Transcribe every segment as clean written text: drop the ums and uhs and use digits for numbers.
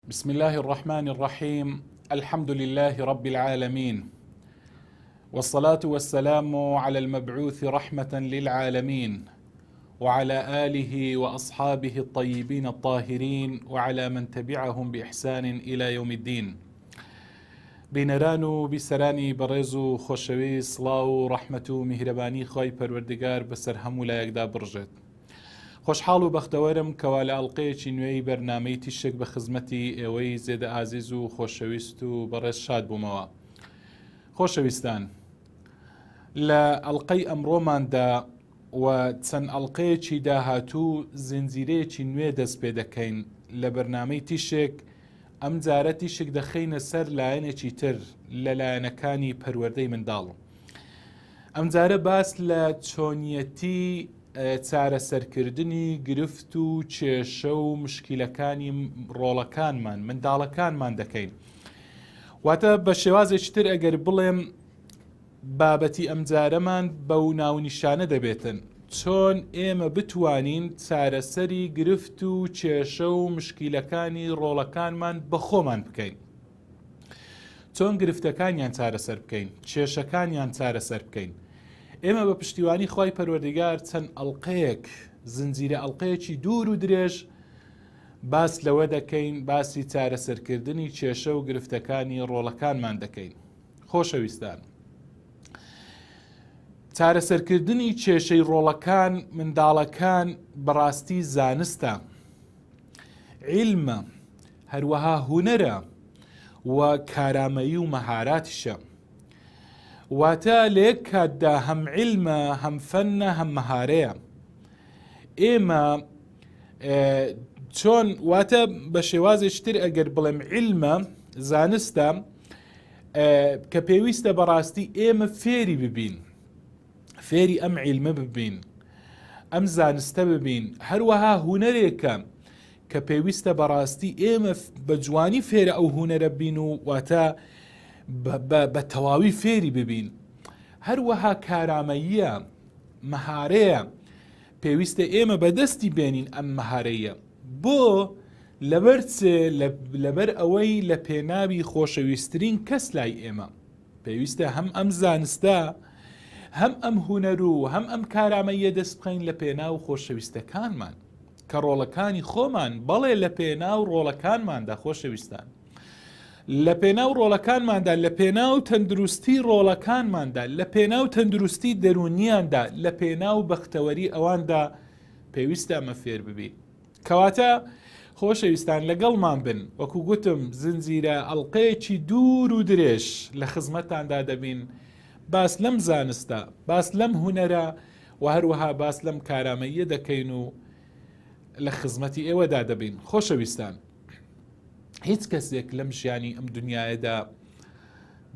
بسم الله الرحمن الرحيم. الحمد لله رب العالمين، والصلاة والسلام على المبعوث رحمة للعالمين، وعلى آله وأصحابه الطيبين الطاهرين، وعلى من تبعهم بإحسان إلى يوم الدين. بینەران بیسەرانی بەڕێز و خۆشەوی سڵاو و ڕەحمەت و میهرەبانی خۆی پەروەردگار بەسەر هەموو لایەکدا بڕژێت. خۆشحاڵ و بەختەوەرم کەوا لە ئەڵلقەیەکی نوێی بەرنامەی تیشک بە خزمەتی ئێوەی زێدە ئازیز و خۆشەویست و بەڕێز شاد بوومەوە. خۆشەویستان، لە ئەڵلقەی ئەمڕۆماندا و چەند ئەڵلقەیەکی داهاتوو زنجیرەیەکی نوێ دەست پێ دەکەین لە بەرنامەی تیشک. ئەم جارە تیشک دەخەینە سەر لایەنێکی تر لە لایەنەکانی پەروەردەی منداڵ. ئەم جارە باس لە چۆنیەتی چارەسەرکردنی گرفت و کێشە و مشکیلەکانی ڕۆڵەکانمان منداڵەکانمان دەکەین. واتە بە شێوازێکی تر ئەگەر بڵێم بابەتی ئەم جارەمان بەو ناونیشانە دەبێتن چۆن ئێمە بتوانین چارەسەری گرفت و کێشە و مشکیلەکانی ڕۆڵەکانمان بە خۆمان بکەین، چۆن گرفتەکانیان چارەسەر بکەین، کێشەکانیان چارەسەر بکەین. ئێمە بە پشتیوانی خی پەروەردگار چەند ئەڵلقەیەک زنجیرە ئەڵلقەیەکی دوور و درێژ باس لەوە دەکەین، باسی چارەسەرکردنی کێشە و گرفتەکانی ڕۆڵەکانمان دەکەین. خۆشەویستان، چارەسەرکردنی کێشەی ڕۆڵەکان منداڵەکان بەڕاستی زانستە، عیلمە، هەروەها هونەرە و کارامەیی و مەهاراتیشە. واتە لە یەک کاتدا هەم عیلمە، هەم فەنە، هەم مەهارەیە. ئێمە چۆن واتە بە شێوازێکی تر ئەگەر بڵێم عیلمە زانستە کە پێویستە بەڕاستی ئێمە فێری ببین، فێری ئەم عیلمە ببین، ئەم زانستە ببین. هەروەها هونەرێکە کە پێویستە بەڕاستی ئێمە بە جوانی فێرە ئەو هونەرە بین و واتە بە تەواوی فێری ببین. هەروەها کارامەییە، مەهارەیە، پێویستە ئێمە بەدەستی بێنین ئەم مەهارەیە. بۆ لەبەر ئەوەی لە پێناوی خۆشەویستترین کەس لای ئێمە پێویستە هەم ئەم زانستە، هەم ئەم هونەر و هەم ئەم کارامەیە دەست بخەین لە پێناو خۆشەویستەکانمان کە ڕۆڵەکانی خۆمان، بەڵێ لە پێناو ڕۆڵەکانماندا خۆشەویستان، لە پێناو ڕۆڵەکانماندا، لە پێناو تەندروستی ڕۆڵەکانماندا، لە پێناو تەندروستی دەرونیاندا، لە پێناو بەختەوەری ئەواندا پێویستە ئەمە فێر ببین. کەواتە خۆشەویستان لەگەڵمان بن، وەکو گوتم زنجیرە ئەڵلقەیەکی دوور و درێژ لە خزمەتاندا دەبین، باس لەم زانستە، باس لەم هونەرە و هەروەها باس لەم کارامەیە دەکەین و لە خزمەتی ئێوەدا دەبین. خۆشەویستان، هیچ کەسێک لەم ژیانی ئەم دنیاەدا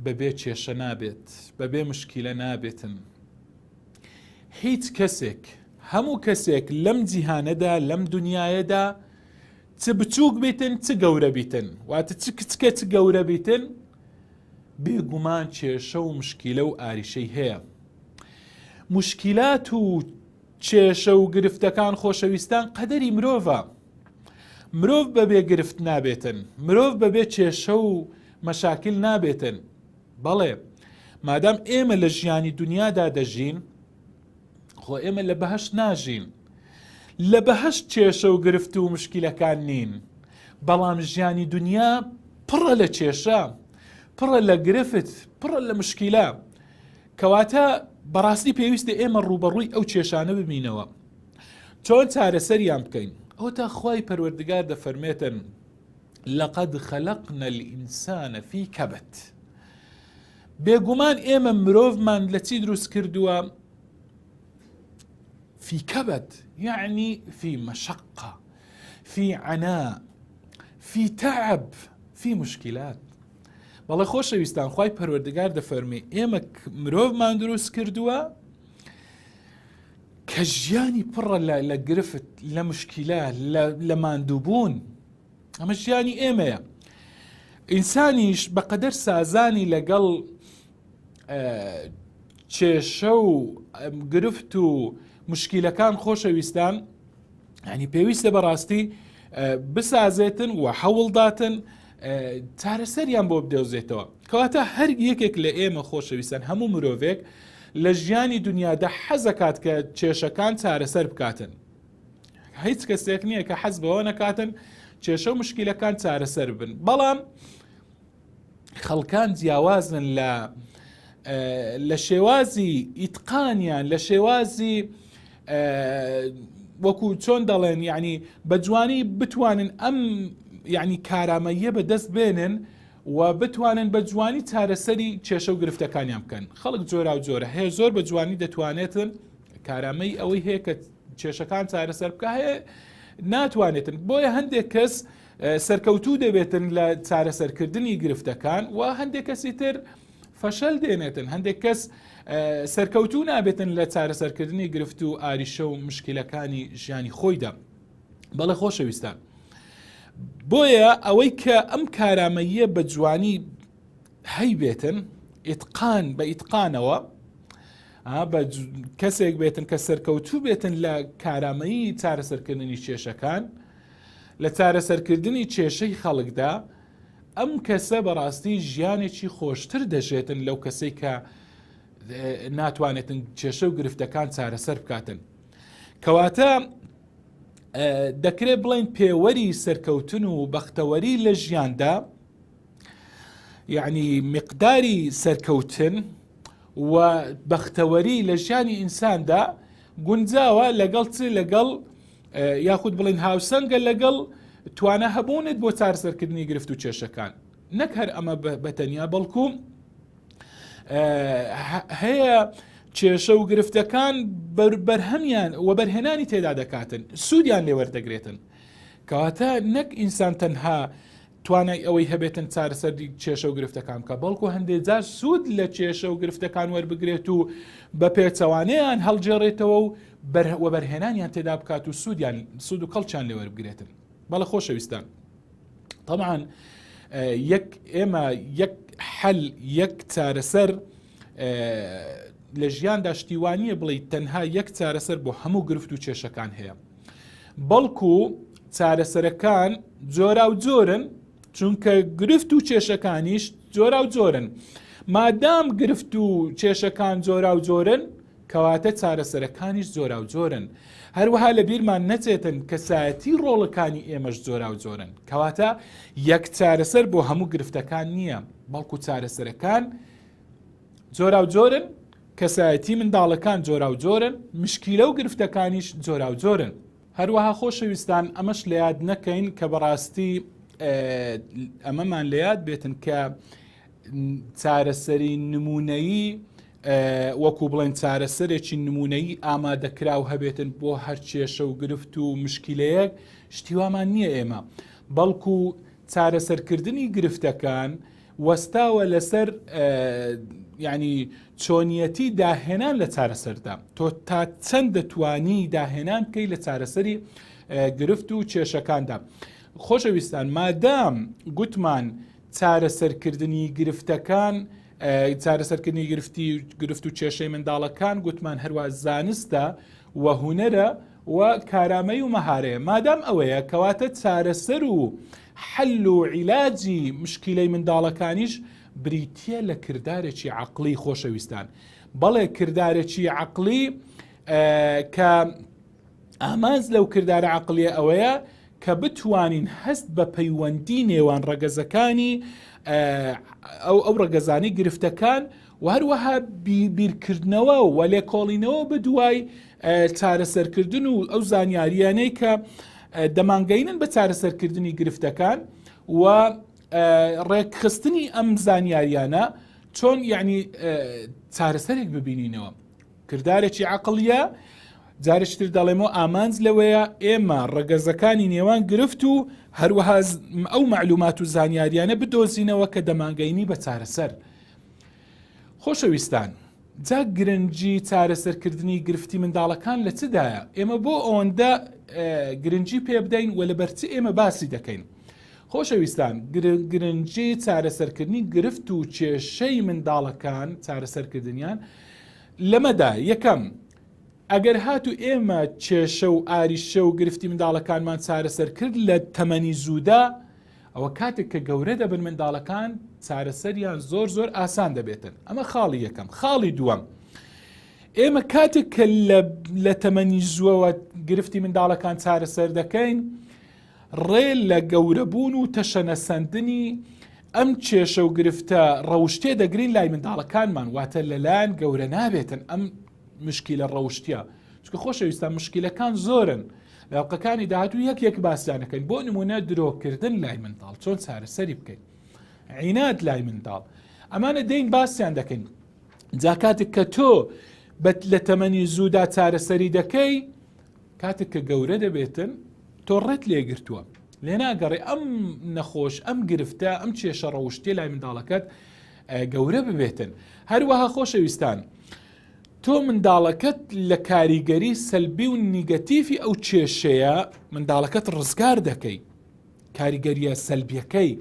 بەبێ کێشە نابێت، بەبێ مشکیلە نابێتن. هیچ کەسێک، هەموو کەسێک لەم جیهانەدا، لەم دنیاەدا چ بچووک بیتن چ گەورە بیتن، واتە چ کچکە چ گەورە بیتن، بێگومان کێشە و مشکیلە و ئاریشەی هەیە. مشکیلات و کێشە و گرفتەکان خۆشەویستان قەدەری مرۆڤە. مرۆڤ بەبێ گرفت نابێتن، مرۆڤ بەبێ کێشە و مەشاکل نابێتن. بەڵێ مادام ئێمە لە ژیانی دنیادا دەژین، خۆ ئێمە لە بەهەشت ناژین. لە بەهەشت کێشە و گرفت و مشکیلەکان نین، بەڵام ژیانی دنیا پڕە لە کێشە، پڕە لە گرفت، پڕە لە مشکیلە. کەواتە بەڕاستی پێویستە ئێمە ڕوبەڕووی ئەو کێشانە ببینەوە، چۆن چارەسەریان بکەین. ئەو تا خوای پەروەردگار دەفەرمێتن لەقەد خەلەقنا الئینسانە فی کەبەد. بێگومان ئێمە مرۆڤمان لە چی دروست کردووە؟ فی کەبەد، یعنی فی مەشەقە، فی عناء، فی تەعب، فی مشکلات. بەڵێ خۆشەویستان، خوای پەروەردگار دەفەرمێ ئێمە مرۆڤمان دروست کردووە کە ژیانی پڕە لە گرفت، لە مشکیلە، لە ماندووبوون. ئەمە ژیانی ئێمەیە. ئینسانیش بەقەدەر سازانی لەگەڵ کێشە و گرفت و مشکیلەکان خۆشەویستان، ینی پێویستە بەڕاستی بسازێتن و هەوڵداتن چارەسەریان بۆ بدۆزێتەوە. کەواتە هەر یەکێک لە ئێمە خۆشەویستان هەموو مرۆڤێک لە ژیانی دنیادا حەزەکات کە کێشەکان چارەسەر بکاتن. هیچ کەسێک نییە کە حەز بەوە نەکاتن کێشە و مشکلەکان چارەسەر بن. بەڵام خەڵکان جیاوازن لە شێوازی ئیتقانیان، لە شێوازی وەکو چۆن دەڵێن یعنی بە جوانی بتوانن ئەم یعنی کارامەیە بەدەست بێنن و بتوانن بە جوانی چارەسەری کێشە و گرفتەکانیان بکەن. خەڵک جۆرا و جۆرە هەیە، زۆر بە جوانی دەتوانێتن کارامەی ئەوەی هەیە کە کێشەکان چارەسەر بکە، هەیە ناتوانێتن. بۆیە هەندێک کەس سەرکەوتوو دەبێتن لە چارەسەرکردنی گرفتەکان و هەندێک کەسی تر فەشەل دێنێتن، هەندێک کەس سەرکەوتوو نابێتن لە چارەسەرکردنی گرفت و ئاریشە و مشکلەکانی ژیانی خۆیدا. بەڵێ خۆشەویستان، بۆیە ئەوەی کە ئەم کارامەیە بە جوانی هەیبێتن ئیتقان بە ئیتقانەوە، بە کەسێک بێتن کە سەرکەوتوو بێتن لە کارامەیی چارەسەرکردنی کێشەکان، لە چارەسەرکردنی کێشەی خەڵکدا، ئەم کەسە بەڕاستی ژیانێکی خۆشتر دەژێتن لەو کەسەی کە ناتوانێتن کێشە و گرفتەکان چارەسەر بکاتن. کەواتە دەکرێت بڵین پێوەری سەرکەوتن و بەختەوەری لە ژیاندا، یعنی مقداری سەرکەوتن و بەختەوەری لە ژیانی ئینساندا گونجاوە لەگەڵ یاخود بڵین هاوسەنگە لەگەڵ توانە هەبوونت بۆ چارەسەرکردنی گرفت و کێشەکان. نەک هەر ئەمە بەتەنیا، بەڵکو هەیە کێشە و گرفتەکان بەرهەمیان و بەرهێنانی تێدا دەکاتن، سوودیان لێ وەردەگرێتن. کەواتە نەک ئینسان تەنها توانای ئەوەی هەبێتن چارەسەری کێشە و گرفتەکان بکە، بەڵکو هەندێک جار سوود لە کێشە و گرفتەکان وەربگرێت و بە پێچەوانەیان هەڵجێڕێتەوە و بەرهێنانیان تێدا بکات و سوود و کەڵکیان لێ وەربگرێتن. بەڵێ خۆشەویستان، طبعاً ئێمە یەک حەل، یەک چارەسەر لە ژیاندا شتیوانیە بڵێ تەنها یەک چارەسەر بۆ هەموو گرفت و کێشەکان هەیە، بەڵکو چارەسەرەکان جۆرا و جۆرن، چونکە گرفت و کێشەکانیش جۆرا و جۆرن. مادام گرفت و کێشەکان جۆرا و جۆرن، کەواتە چارەسەرەکانیش جۆرا و جۆرن. هەروەها لە بیرمان نەچێتن کەسایەتی ڕۆڵەکانی ئێمەش جۆرا و جۆرن، کەواتە یەک چارەسەر بۆ هەموو گرفتەکان نییە، بەڵکو چارەسەرەکان جۆرا و جۆرن، کەسایەتی منداڵەکان جۆرا و جۆرن، مشکیلە و گرفتەکانیش جۆرا و جۆرن. هەروەها خۆشەویستان، ئەمەش لە یاد نەکەین کە بەڕاستی ئەمەمان لە یاد بێتن کە چارەسەری نمونەیی وەکو بڵێن چارەسەرێکی نمونەیی ئامادەکراو هەبێتن بۆ هەر کێشە و گرفت و مشکلەیەک، شتیوامان نییە ئێمە، بەڵکو چارەسەرکردنی گرفتەکان وەستاوە لەسەر یعنی چۆنیەتی داهێنان لە چارەسەردا. تۆ تا چەند دەتوانی داهێنان بکەی لە چارەسەری گرفت و کێشەکاندا. خۆشەویستان، مادام گوتمان چارەسەرکردنی گرفتەکان، چارەسەرکردنی گرفت و کێشەی منداڵەکان گوتمان هەروە زانستە و هونەرە و کارامەی و مەهارەیە. مادام ئەوەیە، کەواتە چارەسەر و حل و عیلاجی مشکلەی منداڵەکانیش بریتیە لە کردارێکی عەقڵی. خۆشەویستان، بەڵێ کردارێکی عەقڵی کە ئامانج لەو کردارە عەقلیە ئەوەیە کە بتوانین هەست بە پەیوەندی نێوان ڕەگەزەکانی ئەو ڕەگەزانی گرفتەکان و هەروەها بیرکردنەوە و لێکۆڵینەوە بەدوای چارەسەرکردن و ئەو زانیاریانەی کە دەمانگەینن بە چارەسەرکردنی گرفتەکان و ڕێکخستنی ئەم زانیاریانە چۆن یعنی چارەسەرێک ببینینەوە. کردارێکی عەقڵیە، جارێکتر دەڵێمەوە ئامانج لەوەیە ئێمە ڕەگەزەکانی نێوان گرفت و هەروەها ئەو معلومات و زانیاریانە بدۆزینەوە کە دەمانگەینی بە چارەسەر. خۆشەویستان، جا گرنگی چارەسەرکردنی گرفتی منداڵەکان لە چدایە؟ ئێمە بۆ ئەوەندە گرنگی پێ بدەین و لەبەرچی ئێمە باسی دەکەین؟ خۆشەویستان، گرنگی چارەسەرکردنی گرفت و کێشەی منداڵەکان چارەسەرکردنیان لەمەدا: یەکەم، ئەگەر هاتو ئێمە کێشە و ئاریشە و گرفتی منداڵەکانمان چارەسەر کرد لە تەمەنی زوودا، ئەوە کاتێک کە گەورە دەبن منداڵەکان چارەسەریان زۆر ئاسان دەبێتن. ئەمە خاڵی یەکەم. خاڵی دووەم، ئێمە کاتێک کە لە تەمەنی زووەوە گرفتی منداڵەکان چارەسەر دەکەین، ڕێ لە گەورەبوون و تەشەنەسەندنی ئەم کێشە و گرفتە ڕەوشتێ دەگرین لای منداڵەکانمان، واتە لەلایەن گەورە نابێتن ئەم مشکیلە ڕەوشتیە. چکە خۆشەویستان مشکیلەکان زۆرن، لاڵقەکانی داهاتوو یەک باسییانەکەین. بۆ نمونە درۆکردن لای منداڵ چۆن چارەسەری بکەین، عینات لای منداڵ، ئەمانە دەین باسییان دەکەین. جا کاتێک کە تۆ لە تەمەنی زوودا چارەسەری دەکەی، کاتێک کە گەورە دەبێتن تۆ ڕێت لێگرتووە، لێ ناگەڕێ ئەم نەخۆش ئەم گرفتە ئەم کێشە ڕەوشتێ لای منداڵەکەت گەورە ببێتن. هەروەها خۆشەویستان، تۆ منداڵەکەت لە کاریگەری سەلبی و نیگەتیفی ئەو کێشەیە منداڵەکەت ڕزگار دەکەی، کاریگەریە سەلبیەکەی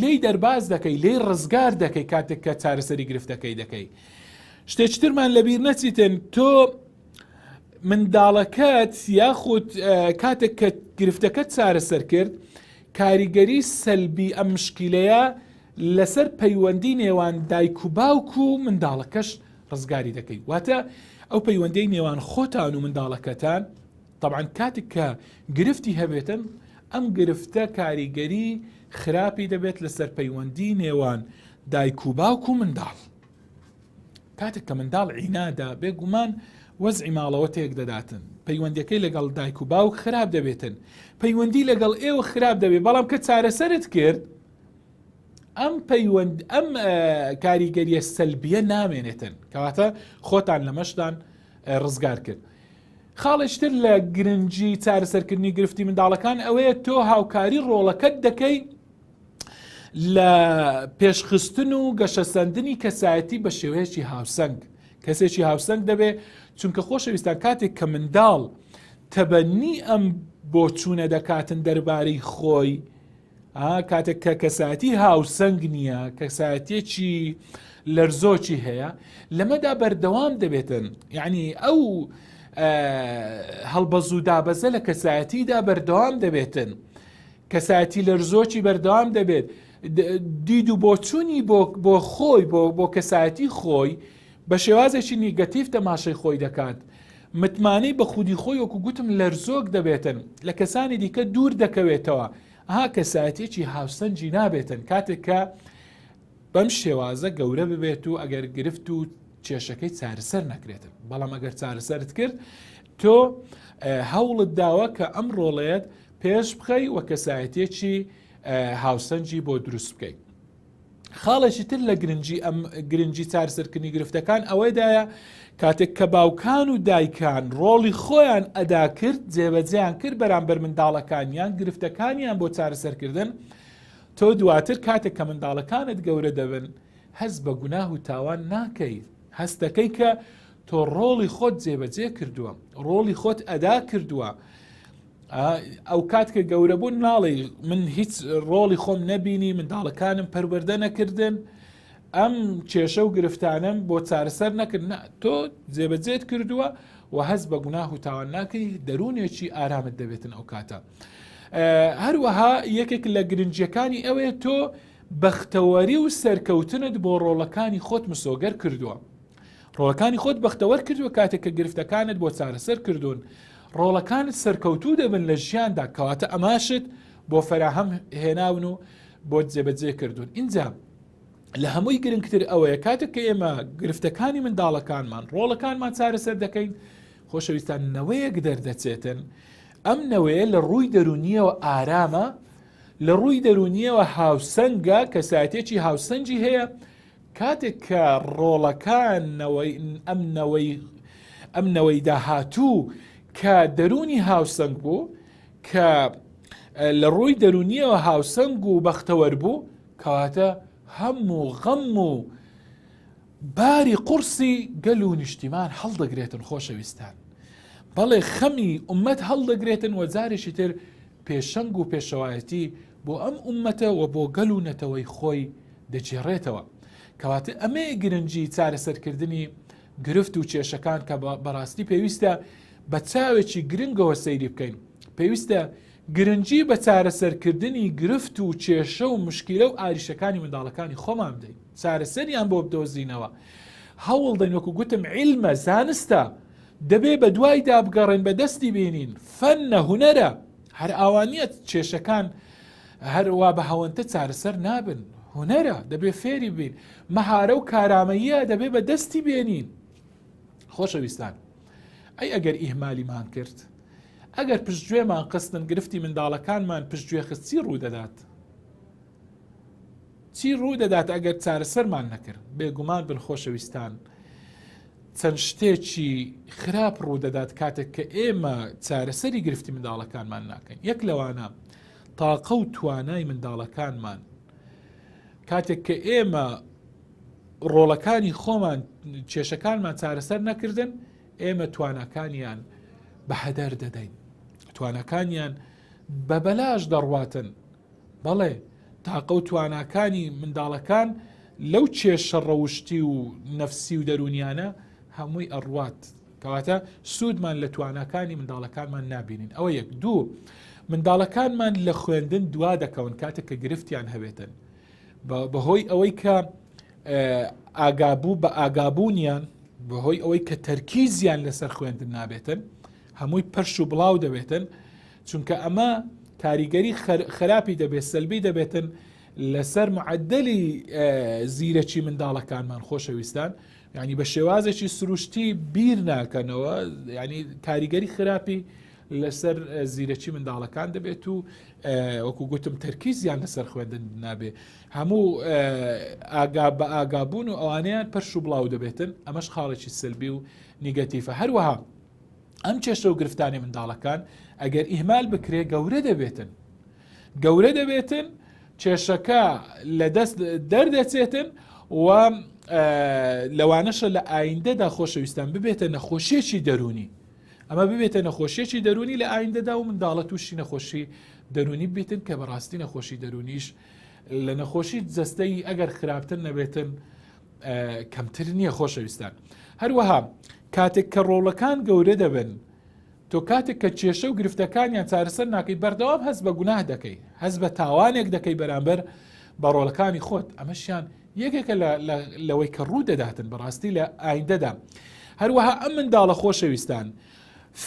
لێی دەرباز دەکەی، لێی ڕزگار دەکەی کاتێک کە چارەسەری گرفتەکەی دەکەی. شتێکترمان لەبیر نەچیتن، تۆ منداڵەکەت یاخود کاتێک کە گرفتەکەت چارەسەر کرد، کاریگەری سەلبی ئەم مشکیلەیە لەسەر پەیوەندی نێوان دایک و باوک و منداڵەکەش ڕزگاری دەکەی. واتە ئەو پەیوەندەی نێوان خۆتان و منداڵەکەتان، طبعاً کاتێک کە گرفتی هەبێتن، ئەم گرفتە کاریگەری خراپی دەبێت لەسەر پەیوەندی نێوان دایک و باوک و منداڵ. کاتێک کە منداڵ عینادا بێگومان وەزعی ماڵەوە تێک دەداتن، پەیوەندیەکەی لەگەڵ دایک و باوک خراپ دەبێتن، پەیوەندی لەگەڵ ئێوە خراپ دەبێت. بەڵام کە چارەسەرت کرد، ئەم کاریگەریە سەلبیە نامێنێتن، کەواتە خۆتان لەمەشدان ڕزگار کرد. خاڵشتر لە گرنگی چارەسەرکردنی گرفتی منداڵەکان ئەوەیە تۆ هاوکاری ڕۆڵەکەت دەکەی لە پێشخستن و گەشەسەندنی کەسایەتی بە شێوەیەکی هاوسەنگ. کەسێکی هاوسەنگ دەبێ، چونکە خۆشەویستان کاتێک کە منداڵ تەبەنی ئەم بۆچوونە دەکاتن دەربارەی خۆی، کاتێک کە کەسایەتی هاوسەنگ نییە، کەسایەتێکی لەرزۆکی هەیە، لەمەدا بەردەوام دەبێتن. یعنی ئەو هەڵبەزوو دابەزە لە کەسایەتیدا بەردەوام دەبێتن، کەسایەتی لەرزۆکی بەردەوام دەبێت، دید و بۆچوونی بۆ خۆی بۆ کەسایەتی خۆی بە شێوازێکی نیگەتیف تەماشای خۆی دەکات. متمانەی بە خودی خۆی وەکو گوتم لەرزۆک دەبێتن، لە کەسانی دیکە دوور دەکەوێتەوە. کەسایەتێکی هاوسەنجی نابێتن کاتێک کە بەم شێوازە گەورە ببێت و ئەگەر گرفت و کێشەکەی چارەسەر نەکرێتن. بەڵام ئەگەر چارەسەرت کرد، تۆ هەوڵت داوە کە ئەم ڕۆڵەیەت پێش بخەی و کەسایەتێکی هاوسەنجی بۆ دروست بکەیت. خاڵێکی تر لە گرنگی چارەسەرکردنی گرفتەکان ئەوەیدایە کاتێک کە باوکان و دایکان ڕۆڵی خۆیان ئەدا کرد، جێبەجێیان کرد بەرامبەر منداڵەکانیان گرفتەکانیان بۆ چارەسەرکردن، تۆ دواتر کاتێک کە منداڵەکانت گەورە دەبن، هەست بە گوناه و تاوان ناکەی، هەست دەکەی کە تۆ ڕۆڵی خۆت جێبەجێ کردووە، ڕۆڵی خۆت ئەدا کردووە. ئەو کات کە گەورە بوون ناڵێ من هیچ ڕۆڵی خۆم نەبینی، منداڵەکانم پەروەردە نەکردن، ئەم کێشە و گرفتانم بۆ چارەسەر نەکرد. تۆ جێبەجێت کردووە و هەست بە گوناه و تاوان ناکەی، دەروونێکی ئارامت دەبێتن ئەو کاتە. هەروەها یەکێک لە گرنجیەکانی ئەوەیە تۆ بەختەوەری و سەرکەوتنت بۆ ڕۆڵەکانی خۆت مسۆگەر کردووە. ڕۆڵەکانی خۆت بەختەوەر کردووە کاتێک کە گرفتەکانت بۆ چارەسەر کردوون، ڕۆڵەکانت سەرکەوتوو دەبن لە ژیاندا، کەواتە ئەماشت بۆ فەراهەم هێناون و بۆ جێبەجێ کردوون. اینجا لە هەمووی گرنگتر ئەوەیە کاتێک کە ئێمە گرفتەکانی منداڵەکانمان ڕۆڵەکانمان چارەسەر دەکەین، خۆشەویستان نەوەیەک دەردەچێتن. ئەم نەوەیە لە ڕووی دەرونیەوە ئارامە، لە ڕووی دەرونیەوە هاوسەنگە، کەسایەتێکی هاوسەنجی هەیە. کاتێک کە ڕۆڵەکان ئەم نەوەی داهاتوو کە دەرونی هاوسەنگ بوو، کە لە ڕووی دەرونیەوە هاوسەنگ و بەختەوەر بوو، کەواتە هەموو غەم و باری قورسی گەل و نیشتیمان هەڵدەگرێتن خۆشەویستان. بەڵێ خەمی ئومەت هەڵدەگرێتن و جارێکی تر پێشەنگ و پێشەوایەتی بۆ ئەم ئومەتە و بۆ گەل و نەتەوەی خۆی دەجێڕێتەوە. کەواتە ئەمەیە گرنگی چارەسەرکردنی گرفت و کێشەکان کە بەڕاستی پێویستە بە چاوێکی گرنگەوە سەیری بکەین، پێویستە گرنگی بە چارەسەرکردنی گرفت و کێشە و مشکیلە و ئاریشەکانی منداڵەکانی خۆمان بدەین، چارەسەریان بۆ بدۆزینەوە. هەوڵ دەین وەکو گوتم عیلمە زانستە دەبێ بە دوایدا بگەڕێن بە دەستی بینین، فەنە هونەرە، هەر ئاوانیەت کێشەکان هەروە بە هەوەنتە چارەسەر نابن، هونەرە دەبێ فێری بین، مەهارە و کارامەیە دەبێ بە دەستی بێنین. خۆشەویستان، ئەی ئەگەر ئیهمالیمان کرد، ئەگەر پشتگوێمان قستن گرفتی منداڵەکانمان پشتگوێ خست چی ڕوودەدات؟ چی ڕوودەدات ئەگەر چارەسەرمان نەکرد؟ بێگومان بن خۆشەویستان، چەند شتێکی خراپ ڕوودەدات کاتێک کە ئێمە چارەسەری گرفتی منداڵەکانمان ناکەین. یەک لەوانە تاقە و توانای منداڵەکانمان کاتێک کە ئێمە ڕۆڵەکانی خۆمان کێشەکانمان چارەسەر نەکردن، ئێمە توانەکانیان بە هەدەر دەدەین، توانەکانیان بە بەلاش دەڕواتن. بەڵێ تاقە و تواناکانی منداڵەکان لەو کێشە ڕەوشتی و نەفسی و دەرونیانە هەمووی ئەڕوات، کەواتە سوودمان لە توانەکانی منداڵەکانمان نابینین. ئەوە یەک. دوو، منداڵەکانمان لە خوێندن دوا دەکەون کاتێک کە گرفتیان هەبێتن، بەهۆی ئەوەی کە ئاگابوو بە ئاگابوونیان، بەهۆی ئەوەی کە تەرکیزیان لەسەر خوێندن نابێتن، هەمووی پەرش و بڵاو دەبێتن، چونکە ئەمە کاریگەری خراپی دەبێت، سەلبی دەبێتن لەسەر معدەلی زیرەکی منداڵەکانمان. خۆشەویستان، ینی بە شێوازێکی سروشتی بیر ناکەنەوە، ینی کاریگەری خراپی لەسەر زیرەکی منداڵەکان دەبێت و وەکو گوتم تەرکیزیان لەسەر خوێندن نابێت، هەموو بە ئاگابوون و ئەوانیان پەرش و بڵاو دەبێتن، ئەمەش خاڵێکی سلبی و نیگەتیفە. هەروەها ئەم کێشە و گرفتانی منداڵەکان ئەگەر ئیهمال بکرێ گەورە دەبێتن، گەورە دەبێتن، کێشەکە لە دەست دەردەچێتن و لەوانەشە لە ئایندەدا خۆشەویستان ببێتە نەخۆشیێکی دەرونی. ئەمە ببێتە نەخۆشیێکی دەرونی لە ئایندەدا و منداڵە تووشی نەخۆشی دەرونی بێتن کە بەڕاستی نەخۆشی دەرونیش لە نەخۆشی جەستەی ئەگەر خراپتر نەبێتن کەمتر نییە. خۆشەویستان، هەروەها کاتێک کە ڕۆڵەکان گەورە دەبن، تۆ کاتێک کە کێشە و گرفتەکانیان چارەسەر ناکەی، بەردەوام هەست بە گوناه دەکەی، هەست بە تاوانێک دەکەی بەرامبەر بە ڕۆڵەکانی خۆت. ئەمەشیان یەکێکە لەوەی کە ڕوو دەداتن بەڕاستی لە ئایندەدا. هەروەها ئەم منداڵە خۆشەویستان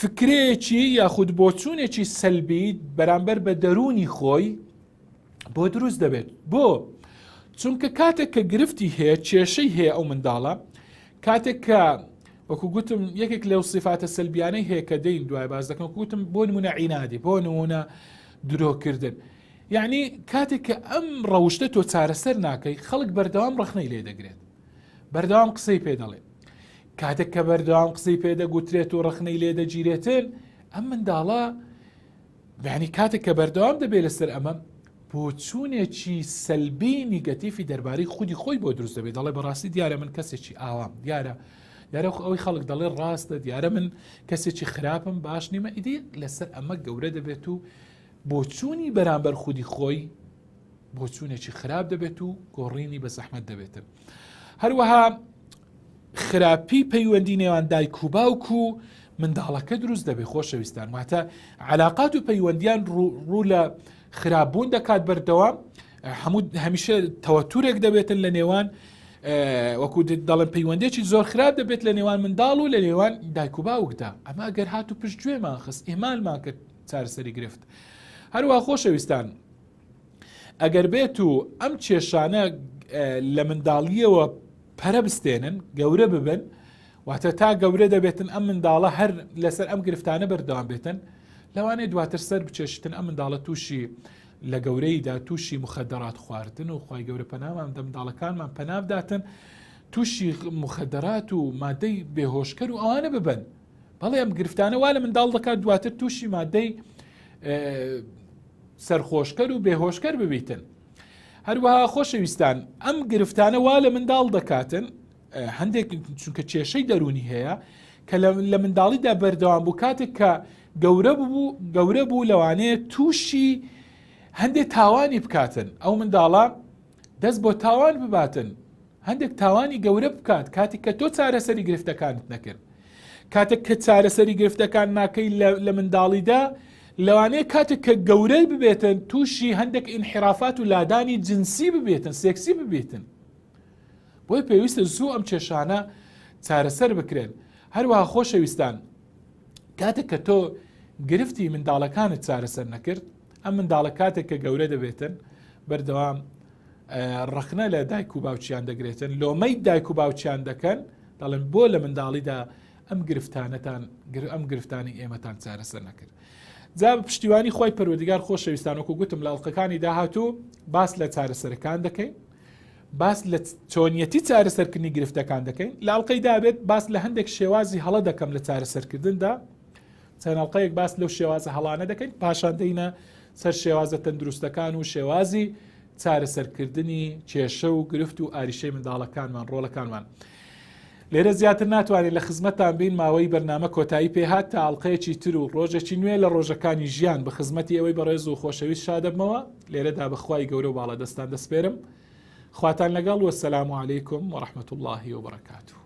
فکرێکی یاخود بۆچوونێکی سەلبی بەرامبەر بە دەرونی خۆی بۆ دروست دەبێت. بۆ چونکە کاتێک کە گرفتی هەیە، کێشەی هەیە ئەو منداڵە، کاتێک کە وەکو گوتم یەکێک لەو صفاتە سەلبیانەی هەیە کە دەین دوای باز دەکەم، وەکو گوتم بۆ نمونە عینادی، بۆ نمونە درۆکردن، یعنی کاتێک کە ئەم ڕەوشتە تۆ چارەسەر ناکەی، خەڵک بەردەوام ڕخنەی لێ دەگرێت، بەردەوام قسەی پێ دەڵێت. کاتێک کە بەردەوام قسەی پێ دەگوترێت و ڕخنەی لێ دەگیرێتن، ئەم منداڵە یعنی کاتێک کە بەردەوام دەبێت لەسەر ئەمە بۆچوونێکی سەلبی نیگەتیفی دەربارەی خودی خۆی بۆ دروست دەبێت. دەڵێ بەڕاستی دیارە من کەسێکی ئاوام، دیارە ئەوەی خەڵک دەڵێ ڕاستە، دیارە من کەسێکی خراپم، باش نیمە. ئیدی لەسەر ئەمە گەورە دەبێت و بۆچوونی بەرامبەر خودی خۆی بۆچوونێکی خراپ دەبێت و گۆڕینی بە زەحمەت دەبێتن. هەروەها خراپی پەیوەندی نێوان دایک و باوک و منداڵەکە دروست دەبێت. خۆشەویستان، واتە علاقات و پەیوەندیان ڕوو لە خراپبوون دەکات بەردەوام، هەمیشە تەوەتورێک دەبێتن لە نێوان، وەکو دەڵێن پەیوەندێکی زۆر خراپ دەبێت لە نێوان منداڵ و لە نێوان دایک و باوکدا. ئەمە ئەگەر هات و پشتگوێمان خست، ئیهمالمان کرد، چارەسەری گرفت. هەروەها خۆشەویستان، ئەگەر بێت و ئەم کێشانە لە منداڵیەوە پەرە بستێنن، گەورە ببن، واتە تا گەورە دەبێتن ئەم منداڵە هەر لەسەر ئەم گرفتانە بەردەوام بێتن، لەوانەیە دواتر سەر بچێشتن ئەم منداڵە تووشی لە گەورەیدا تووشی مخدرات خواردن و خی گەورە پەنامان دە منداڵەکانمان پەنابداتن تووشی مخدرات و مادەی بێهۆشکەر و ئەوانە ببن. بەڵێ ئەم گرفتانە وا لە منداڵ دەکات دواتر تووشی مادەی سەرخۆشکەر و بێهۆشکەر ببیتن. هەروەها خۆشەویستان، ئەم گرفتانە وا لە منداڵ دەکاتن، هەندێک چونکە کێشەی دەرونی هەیە کە لە منداڵیدا بەردەوام بوو، کاتێک کە گەورە بوو لەوانەیە تووشی هەندێک تاوانی بکاتن، ئەو منداڵە دەست بۆ تاوان بباتن، هەندێک تاوانی گەورە بکات کاتێک کە تۆ چارەسەری گرفتەکانت نەکرد. کاتێک کە چارەسەری گرفتەکان ناکەی لە منداڵیدا لەوانەیە کاتێک کە گەورەی ببێتن تووشی هەندێک ئینحرافات و لادانی جنسی ببێتن، سێکسی ببێتن. بۆی پێویستە زوو ئەم کێشانە چارەسەر بکرێن. هەروەها خۆشەویستان، کاتێک کە تۆ گرفتی منداڵەکانت چارەسەر نەکرد، ئەم منداڵە کاتێک کە گەورە دەبێتن بەردەوام ڕخنە لە دایک و باوچیان دەگرێتن، لۆمەی دایک و باوچیان دەکەن، دەڵێن بۆ لە منداڵیدا ئەم گرفتانی ئێمەتان چارەسەر نەکرد. جا پشتیوانی خۆی پەروەردگار خۆشەویستانەکو گوتم لە ئەڵلقەکانی داهاتوو باس لە چارەسەرەکان دەکەین، باس لە چۆنیەتی چارەسەرکردنی گرفتەکان دەکەین. لە ئەڵلقەی دابێت باس لە هەندێک شێوازی هەڵە دەکەم لە چارەسەرکردندا، چەند ئەڵلقەیەک باس لەو شێوازە هەڵانە دەکەین، پاشان دەینە سەر شێوازە تەندروستەکان و شێوازی چارەسەرکردنی کێشە و گرفت و ئاریشەی منداڵەکانمان، ڕۆڵەکانمان. لێرە زیاتر ناتوانێت لە خزمەتان بین، ماوەی بەرنامە کۆتایی پێهات تا ئەڵلقەیەکی تر و ڕۆژێکی نوێ لە ڕۆژەکانی ژیان بە خزمەتی ئەوەی بەڕێز و خۆشەویست شادەبمەوە. لێرەدا بەخوای گەورە و باڵەدەستان دەسپێرم. خواتان لەگەڵ، وەسەلام عەلەیکم وەڕەحمەتوڵڵاهی وبەرەکاتوه.